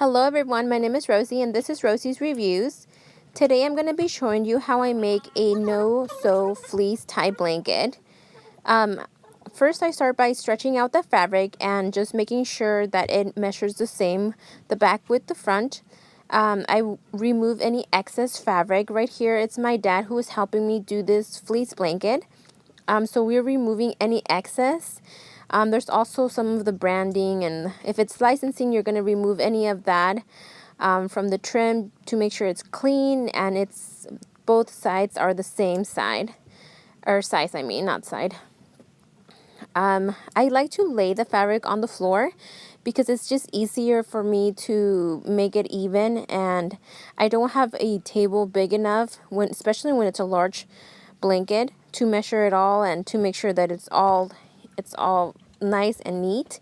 Hello everyone, my name is Rosie and this is Rosie's Reviews. Today I'm going to be showing you how I make a no-sew fleece tie blanket. First I start by stretching out the fabric and just making sure that it measures the same, the back with the front. I remove any excess fabric. Right here it's my dad who is helping me do this fleece blanket. So we're removing any excess. There's also some of the branding, and if it's licensing, you're going to remove any of that from the trim to make sure it's clean and it's both sides are the same side, or size, I mean, not side. I like to lay the fabric on the floor because it's just easier for me to make it even, and I don't have a table big enough, especially when it's a large blanket, to measure it all and to make sure that it's all nice and neat.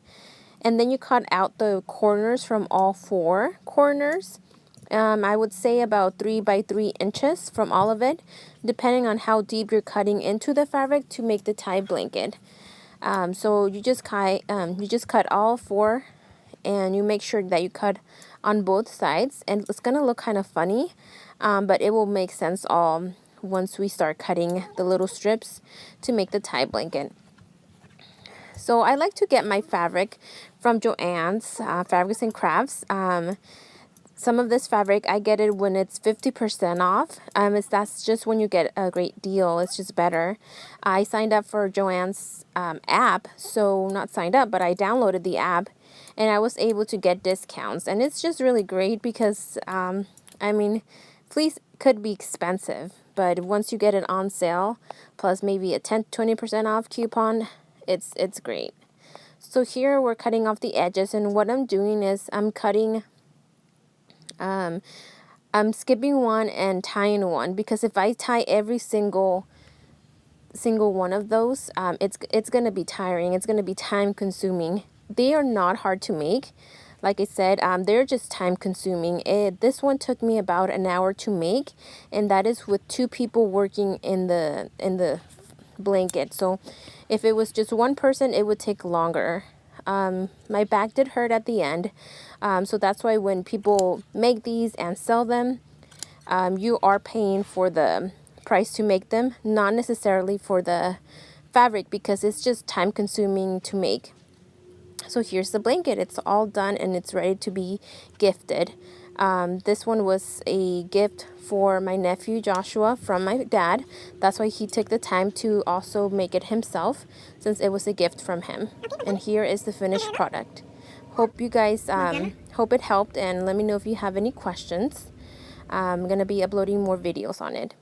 And then you cut out the corners from all four corners. I would say about 3 by 3 inches from all of it, depending on how deep you're cutting into the fabric to make the tie blanket. So you just cut all four, and you make sure that you cut on both sides, and it's gonna look kind of funny, but it will make sense all once we start cutting the little strips to make the tie blanket. So I like to get my fabric from Joann's Fabrics and Crafts. Some of this fabric, I get it when it's 50% off. That's just when you get a great deal. It's just better. I signed up for Joann's app, so not signed up, but I downloaded the app, and I was able to get discounts. And it's just really great because, I mean, fleece could be expensive, but once you get it on sale, plus maybe a 10-20% off coupon, it's great. So here we're cutting off the edges, and what I'm doing is I'm cutting, I'm skipping one and tying one, because if I tie every single one of those, it's gonna be tiring. It's gonna be time consuming. They are not hard to make. Like I said, they're just time consuming. This one took me about an hour to make, and that is with 2 people working in the blanket. So if it was just one person, it would take longer. My back did hurt at the end, so that's why when people make these and sell them, you are paying for the price to make them, not necessarily for the fabric, because it's just time consuming to make. So here's the blanket. It's all done and it's ready to be gifted. This one was a gift for my nephew Joshua from my dad. That's why he took the time to also make it himself, since it was a gift from him. And here is the finished product. Hope you guys hope it helped, and let me know if you have any questions. I'm gonna be uploading more videos on it.